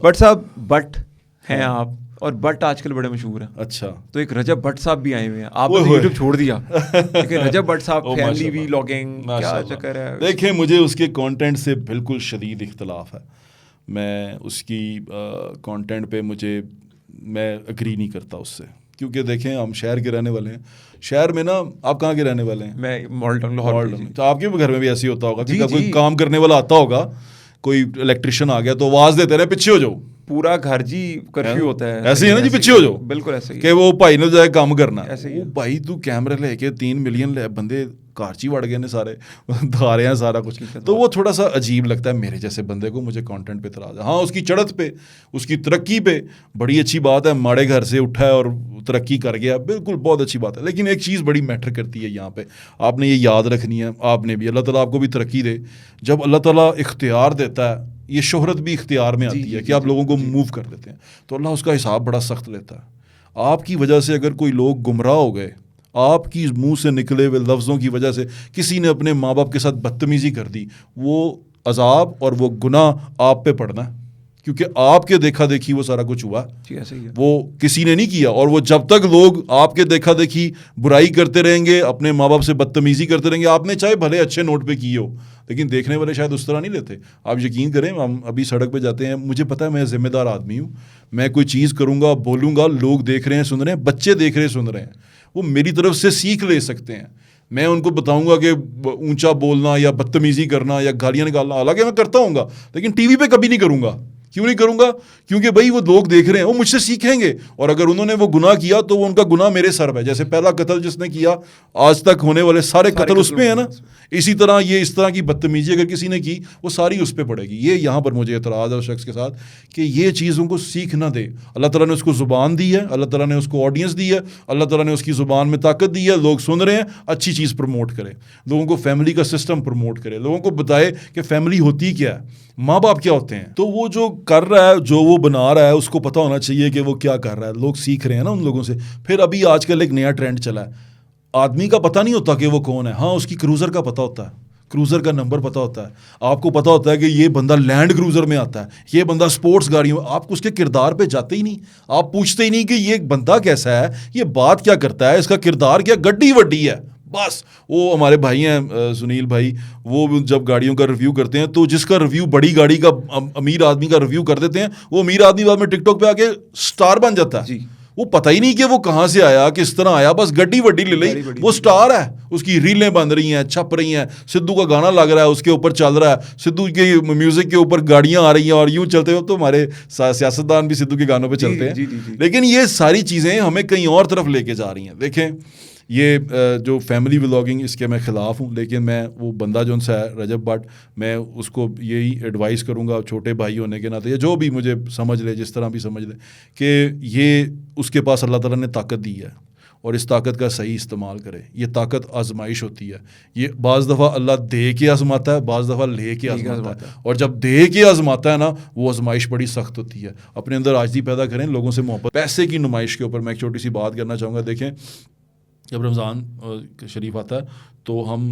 But साहब but हैं आप, और बट आजकल बड़े मशहूर हैं। अच्छा, तो एक रजब भट्ट साहब भी आए हुए हैं। आपने तो यूट्यूब छोड़ दिया, लेकिन रजब भट्ट साहब ओ फैमिली माशाल्लाह, व्लॉगिंग क्या माशाल्लाह। चक्कर है? देखें, मुझे उसके कंटेंट से बिल्कुल शदीद इख्तलाफ है। मैं उसकी कंटेंट पे मैं एग्री नहीं करता उससे, क्योंकि देखें हम शहर के रहने वाले हैं। शहर में ना, आप कहाँ के रहने वाले हैं? मैं मॉडल टाउन लाहौर मॉडल में। तो आपके भी घर में भी ऐसे ही होता होगा कि जी, कोई जी। काम करने वाला आता होगा, कोई इलेक्ट्रिशियन आ गया तो आवाज देते रहे पीछे हो जाओ, पूरा घर जी कर्फ्यू होता है। ऐसे ही है ना जी, पीछे हो जाओ, बिल्कुल ऐसे ही कि वो भाई ने जाए काम करना। ऐसे ही वो भाई तू कैमरे लेके 3 मिलियन बंदे कारची वड़ गए ने सारे दिखा रहे हैं सारा कुछ, तो वो थोड़ा सा अजीब लगता है मेरे जैसे बंदे को। मुझे कंटेंट पे इतराज़ है। हाँ, उसकी चढ़त पे, उसकी तरक्की पे बड़ी अच्छी बात है। माड़े घर से उठा है और तरक्की कर गया, बिल्कुल बहुत अच्छी बात है। लेकिन एक चीज़ बड़ी मैटर करती है यहाँ पे, आपने ये याद रखनी है। आपने भी, अल्लाह ताला आपको भी तरक्की दे। जब अल्लाह ताला इख्तियार देता है, ये शोहरत भी इख्तियार में आती है कि आप लोगों को मूव कर देते हैं, तो अल्लाह उसका हिसाब बड़ा सख्त लेता है। आपकी वजह से अगर कोई लोग गुमराह हो गए, आपकी मुंह से निकले हुए लफ्ज़ों की वजह से किसी ने अपने माँ बाप के साथ बदतमीज़ी कर दी, वो अजाब और वो गुनाह आप पे पड़ना है, क्योंकि आपके देखा देखी वो सारा कुछ हुआ। ऐसे ही है। वो किसी ने नहीं किया। और वो जब तक लोग आपके देखा देखी बुराई करते रहेंगे, अपने माँ बाप से बदतमीज़ी करते रहेंगे, आपने चाहे भले अच्छे नोट पे की हो, लेकिन देखने वाले शायद उस तरह नहीं लेते। आप यकीन करें, हम अभी सड़क पे जाते हैं, मुझे पता है मैं ज़िम्मेदार आदमी हूँ, मैं कोई चीज़ करूँगा, बोलूँगा, लोग देख रहे हैं, सुन रहे हैं, बच्चे देख रहे हैं, सुन रहे हैं, वो मेरी तरफ से सीख ले सकते हैं। मैं उनको बताऊंगा कि ऊंचा बोलना या बदतमीज़ी करना या गालियाँ निकालना, हालांकि मैं करता हूँगा, लेकिन टीवी पे कभी नहीं करूँगा। क्यों नहीं करूँगा? क्योंकि भाई वो लोग देख रहे हैं, वो मुझसे सीखेंगे, और अगर उन्होंने वो गुनाह किया तो वो उनका गुनाह मेरे सर पे। जैसे पहला कत्ल जिसने किया, आज तक होने वाले सारे कत्ल उस पे है ना। इसी तरह ये इस तरह की बदतमीजी अगर किसी ने की, वो सारी उस पर पड़ेगी। ये यहाँ पर मुझे एतराज़ है उस शख्स के साथ कि ये चीज़ उनको सीख ना दे। अल्लाह ताला ने उसको ज़ुबान दी है, अल्लाह ताला ने उसको ऑडियंस दी है, अल्लाह ताला ने उसकी ज़ुबान में ताकत दी है, लोग सुन रहे हैं, अच्छी चीज़ प्रमोट करे, लोगों को फैमिली का सिस्टम प्रमोट करे, लोगों को बताए कि फैमिली होती क्या है, माँ बाप क्या होते हैं। तो वो जो कर रहा है, जो वो बना रहा है, उसको पता होना चाहिए कि वो क्या कर रहा है। लोग सीख रहे हैं ना उन लोगों से। फिर अभी आजकल एक नया ट्रेंड चला है, आदमी का पता नहीं होता कि वो कौन है। हाँ, उसकी क्रूज़र का पता होता है, क्रूज़र का नंबर पता होता है, आपको पता होता है कि ये बंदा लैंड क्रूज़र में आता है, ये बंदा स्पोर्ट्स गाड़ियों में। आप उसके किरदार पे जाते ही नहीं, आप पूछते ही नहीं कि ये बंदा कैसा है, ये बात क्या करता है, इसका किरदार क्या, गड्डी वड्डी है। बस वो हमारे भाई हैं सुनील भाई, वो जब गाड़ियों का रिव्यू करते हैं, तो जिसका रिव्यू बड़ी गाड़ी का, अमीर आदमी का रिव्यू कर देते हैं, वो अमीर आदमी बाद में टिकटॉक पे आके स्टार बन जाता है जी। वो पता ही नहीं कि वो कहाँ से आया, किस तरह आया, बस गड्डी वड्डी ले ली, वो स्टार है, उसकी रीलें बन रही हैं, छप रही हैं, सिद्धू का गाना लग रहा है, उसके ऊपर चल रहा है, सिद्धू के म्यूजिक के ऊपर गाड़ियां आ रही हैं, और यूं चलते हुए तो हमारे सियासतदान भी सिद्धू के गानों पे चलते हैं। जी। लेकिन ये सारी चीज़ें हमें कहीं और तरफ लेके जा रही हैं। देखें, ये जो फैमिली व्लॉगिंग, इसके मैं ख़िलाफ़ हूँ, लेकिन मैं वो बंदा जो उनसे है रजब भट्ट, मैं उसको यही एडवाइस करूँगा, छोटे भाई होने के नाते, या जो भी मुझे समझ ले, जिस तरह भी समझ ले, कि ये उसके पास अल्लाह ताला ने ताकत दी है, और इस ताकत का सही इस्तेमाल करे। ये ताकत आजमाइश होती है, ये बाज़ दफ़ा अल्लाह दे के आजमाता है, बाज़ दफ़ा ले के आजमाता है, और जब दे के आजमाता है ना, वो आजमाइश बड़ी सख्त होती है। अपने अंदर आजिज़ी पैदा करें, लोगों से मोहब्बत। पैसे की नुमाइश के ऊपर मैं एक छोटी सी बात करना चाहूँगा। देखें, जब रमज़ान शरीफ आता है तो हम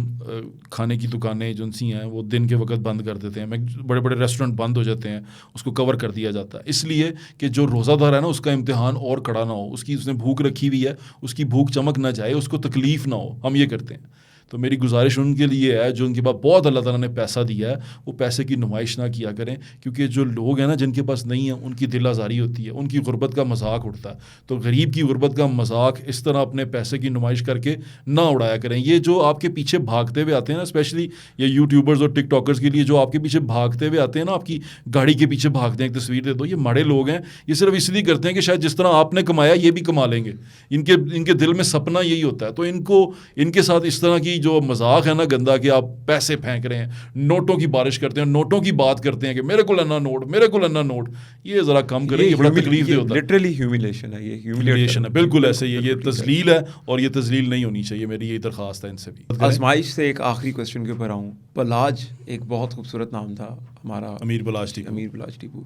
खाने की दुकानें जो सी हैं वो दिन के वक्त बंद कर देते हैं, बड़े बड़े रेस्टोरेंट बंद हो जाते हैं, उसको कवर कर दिया जाता है, इसलिए कि जो रोज़ादार है ना, उसका इम्तिहान और कड़ा ना हो, उसने भूख रखी हुई है, उसकी भूख चमक ना जाए, उसको तकलीफ़ ना हो, हम ये करते हैं। तो मेरी गुजारिश उनके लिए है जो उनके पास बहुत अल्लाह ताला ने पैसा दिया है, वो पैसे की नुमाइश ना किया करें, क्योंकि जो लोग हैं ना जिनके पास नहीं है, उनकी दिल आज़ारी होती है, उनकी गुर्बत का मजाक उड़ता है। तो गरीब की गुर्बत का मजाक इस तरह अपने पैसे की नुमाइश करके ना उड़ाया करें। ये जो आपके पीछे भागते हुए आते हैं ना, स्पेशली ये यूट्यूबर्स और टिकटॉकर्स के लिए जो आपके पीछे भागते हुए आते हैं ना, आपकी गाड़ी के पीछे भागते हैं, एक तस्वीर दे दो, ये माड़े लोग हैं। ये सिर्फ इसलिए करते हैं कि शायद जिस तरह आपने कमाया ये भी कमा लेंगे, इनके दिल में सपना यही होता है। तो इनके साथ इस तरह की जो मजाक है ना गंदा, कि आप पैसे फेंक रहे हैं, नोटों की बारिश करते हैं, नोटों की बात करते हैं कि मेरे को अन्ना नोट, मेरे को अन्ना नोट, ये ज़रा कम करें, ये बड़ा तकलीफ दे होता है। लिटरली ह्यूमिलेशन है, ये ह्यूमिलेशन है, बिल्कुल ऐसे ही है, ये तजलील है, और ये तजलील नहीं होनी चाहिए। मेरी यही दरख्वास्त है इनसे भी। आजमाइश से एक आखिरी क्वेश्चन के ऊपर आऊँ। बलाज एक बहुत खूबसूरत नाम था हमारा, अमीर बलाज टीपू।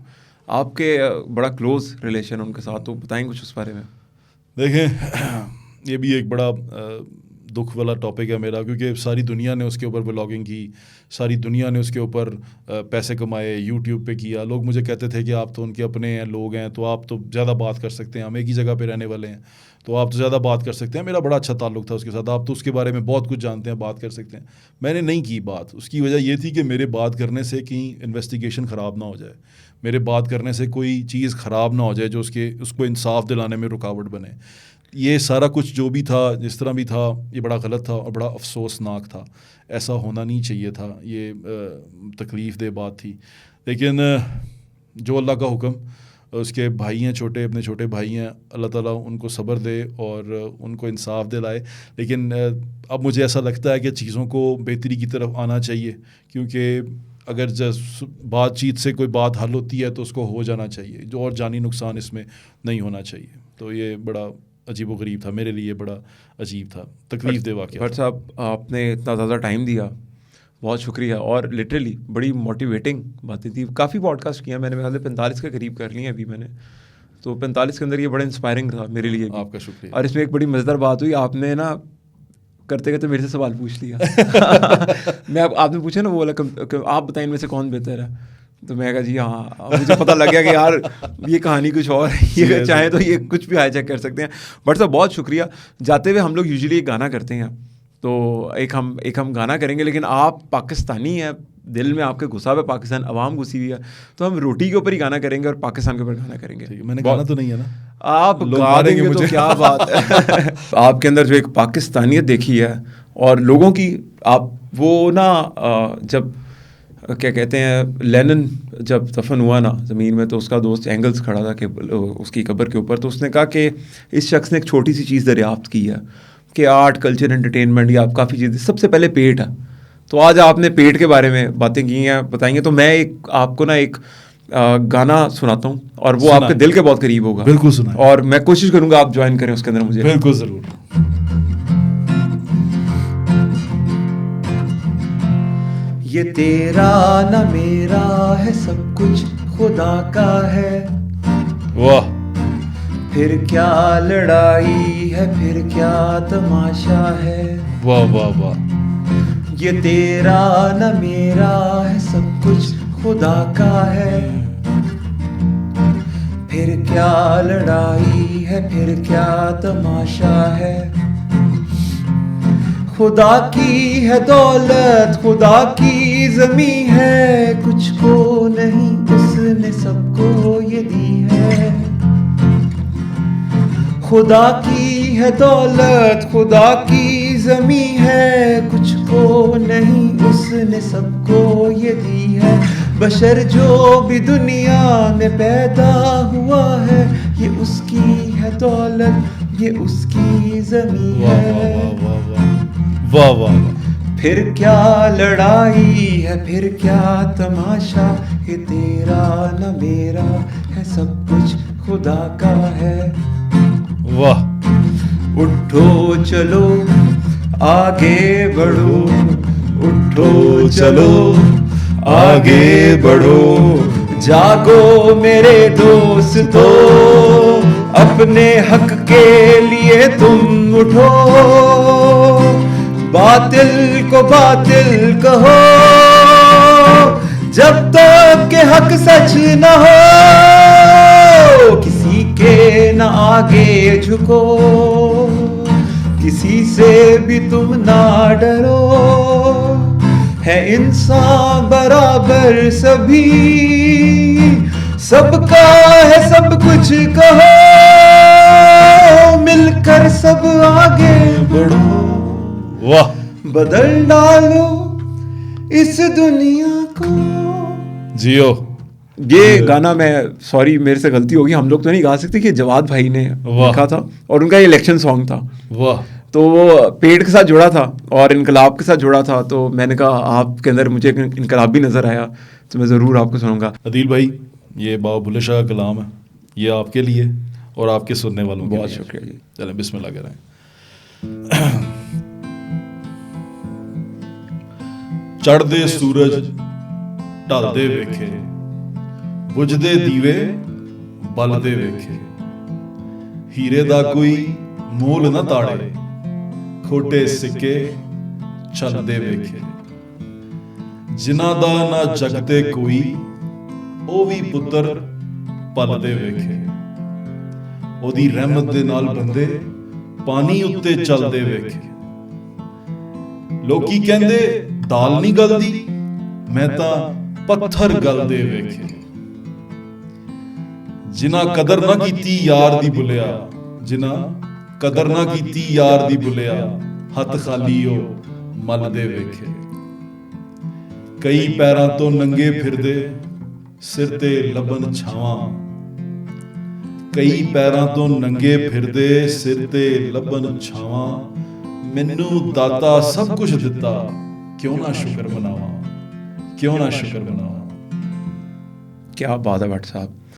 आपके बड़ा क्लोज रिलेशन उनके साथ, तो बताएं कुछ उस बारे में। देखें, ये भी एक बड़ा दुख वाला टॉपिक है मेरा, क्योंकि सारी दुनिया ने उसके ऊपर व्लॉगिंग की, सारी दुनिया ने उसके ऊपर पैसे कमाए, यूट्यूब पे किया। लोग मुझे कहते थे कि आप तो उनके अपने हैं, लोग हैं, तो आप तो ज़्यादा बात कर सकते हैं, हम एक ही जगह पे रहने वाले हैं, तो आप तो ज़्यादा बात कर सकते हैं। मेरा बड़ा अच्छा ताल्लुक था उसके साथ, आप तो उसके बारे में बहुत कुछ जानते हैं, बात कर सकते हैं। मैंने नहीं की बात। उसकी वजह ये थी कि मेरे बात करने से कहीं इन्वेस्टिगेशन ख़राब ना हो जाए, मेरे बात करने से कोई चीज़ ख़राब ना हो जाए जो उसको इंसाफ दिलाने में रुकावट बने। ये सारा कुछ जो भी था, जिस तरह भी था, ये बड़ा गलत था और बड़ा अफसोसनाक था। ऐसा होना नहीं चाहिए था, ये तकलीफ़ दे बात थी। लेकिन जो अल्लाह का हुक्म, उसके भाई हैं छोटे, अपने छोटे भाई हैं, अल्लाह ताला उनको सब्र दे और उनको इंसाफ दिलाए। लेकिन अब मुझे ऐसा लगता है कि चीज़ों को बेहतरी की तरफ आना चाहिए, क्योंकि अगर बातचीत से कोई बात हल होती है तो उसको हो जाना चाहिए, जो और जानी नुकसान इसमें नहीं होना चाहिए। तो ये बड़ा अजीब व गरीब था मेरे लिए, बड़ा अजीब था, तकलीफ दे वाक़या। भट्ट साहब, आपने इतना ज़्यादा टाइम दिया, बहुत शुक्रिया। और लिटरली बड़ी मोटिवेटिंग बातें थी। काफ़ी पॉडकास्ट किया मैंने, मेरे ख्याल से 45 के करीब कर लिए अभी मैंने, तो 45 के अंदर ये बड़ा इंस्पायरिंग था मेरे लिए भी। आपका शुक्रिया। और इसमें एक बड़ी मज़ेदार बात हुई, आपने ना करते करते मेरे से सवाल पूछ लिया। आपने पूछा ना वो वाला, आप बताएं इनमें से कौन बेहतर है, तो मैं कहा जी हाँ, मुझे पता लग गया कि यार ये कहानी कुछ और है, ये चाहे तो ये कुछ भी हाईजैक कर सकते हैं। बट साहब बहुत शुक्रिया। जाते हुए हम लोग यूजुअली एक गाना करते हैं, तो एक हम गाना करेंगे, लेकिन आप पाकिस्तानी हैं, दिल में आपके घुसा हुआ पाकिस्तान, अवाम घुसी हुई है, तो हम रोटी के ऊपर ही गाना करेंगे और पाकिस्तान के ऊपर गाना करेंगे। मैंने गाना तो नहीं है ना, आप गा देंगे तो क्या बात है। आपके अंदर जो एक पाकिस्तानियत देखी है, और लोगों की आप वो ना जब क्या कहते हैं, लेनिन जब दफन हुआ ना ज़मीन में, तो उसका दोस्त एंगल्स खड़ा था कि उसकी कब्र के ऊपर, तो उसने कहा कि इस शख्स ने एक छोटी सी चीज़ दरियाफ्त की है कि आर्ट, कल्चर, एंटरटेनमेंट, या आप काफ़ी चीज़ें, सबसे पहले पेट है। तो आज आपने पेट के बारे में बातें की हैं, बताएंगे, तो मैं आपको ना एक गाना सुनाता हूँ, और वो आपके दिल के बहुत करीब होगा। बिल्कुल सुना, और मैं कोशिश करूँगा आप ज्वाइन करें उसके अंदर मुझे। बिल्कुल ज़रूर। ये तेरा न मेरा है, सब कुछ खुदा का है। वाह। फिर क्या लड़ाई है, फिर क्या तमाशा है। वाह वाह वाह। ये तेरा न मेरा है, सब कुछ खुदा का है। फिर क्या लड़ाई है, फिर क्या तमाशा है। खुदा की है दौलत, खुदा की ज़मी है, कुछ को नहीं उसने सबको ये दी है। खुदा की है दौलत, खुदा की ज़मी है, कुछ को नहीं उसने सबको ये दी है। बशर जो भी दुनिया में पैदा हुआ है, ये उसकी है दौलत, ये उसकी ज़मी है। वाह वाह। फिर क्या लड़ाई है, फिर क्या तमाशा, ये तेरा न मेरा है, सब कुछ खुदा का है। वाह। उठो चलो आगे बढ़ो, उठो चलो आगे बढ़ो, जागो मेरे दोस्तों, अपने हक के लिए तुम उठो। बातिल को बातिल कहो, जब तक के हक सच न हो। किसी के न आगे झुको, किसी से भी तुम ना डरो। है इंसान बराबर सभी, सबका है सब कुछ कहो, मिलकर सब आगे बढ़ो। वाह। बदल डालो इस दुनिया को। जियो। ये गाना, मैं सॉरी मेरे से गलती होगी, हम लोग तो नहीं गा सकते, कि जवाद भाई ने लिखा था और उनका ये इलेक्शन सॉन्ग था। वाह। तो वो पेट के साथ जुड़ा था और इनकलाब के साथ जुड़ा था, तो मैंने कहा आपके अंदर मुझे इनकलाब भी नज़र आया, तो मैं ज़रूर आपको सुनूंगा। अदील भाई, ये बाबा बुल्ले शाह का कलाम है, ये आपके लिए और आपके सुनने वालों के लिए। बहुत शुक्रिया जी। चलें बिस्मिल्लाह करें। चढ़दे सूरज ढलदे वेखे, बुझदे दीवे बलदे वेखे, हीरे दा कोई मोल न ताड़े, ਖੋਟੇ ਸਿੱਕੇ ਚੱਲਦੇ ਵੇਖੇ। ਜਿਨ੍ਹਾਂ ਦਾ ਨਾ ਜਗ ਤੇ ਕੋਈ, ਉਹ ਵੀ ਪੁੱਤਰ ਪਲਦੇ ਵੇਖੇ। ਉਹਦੀ ਰਹਿਮਤ ਦੇ ਨਾਲ ਬੰਦੇ ਪਾਣੀ ਉੱਤੇ ਚੱਲਦੇ ਵੇਖੇ। ਲੋਕੀ ਕਹਿੰਦੇ ਦਾਲ ਨਹੀਂ ਗਲਦੀ, ਮੈਂ ਤਾਂ ਪੱਥਰ ਗਲਦੇ ਵੇਖੇ। ਜਿਨ੍ਹਾਂ ਕਦਰ ਨਾ ਕੀਤੀ ਯਾਰ ਦੀ ਬੁਲਿਆ, ਜਿਨ੍ਹਾਂ ਕਦਰ ਨਾ ਕੀਤੀ ਯਾਰ ਦੀ ਬੁਲਿਆ, ਹੱਥ ਖਾਲੀ ਉਹ ਮਲਦੇ ਵੇਖੇ। ਕਈ ਪੈਰਾਂ ਤੋਂ ਨੰਗੇ ਫਿਰਦੇ, ਸਿਰ ਤੇ ਲੱਭਣ ਛਾਵਾਂ। ਕਈ ਪੈਰਾਂ ਤੋਂ ਨੰਗੇ ਫਿਰਦੇ, ਸਿਰ ਤੇ ਲੱਭਣ ਛਾਵਾਂ। ਮੈਨੂੰ ਦਾਤਾ ਸਭ ਕੁਝ ਦਿੱਤਾ, ਕਿਉਂ ਨਾ ਸ਼ੁਕਰ ਮਨਾਵਾਂ, ਕਿਉਂ ਨਾ ਸ਼ੁਕਰ ਮਨਾਵਾਂ। क्या बात है भट्ट साहब।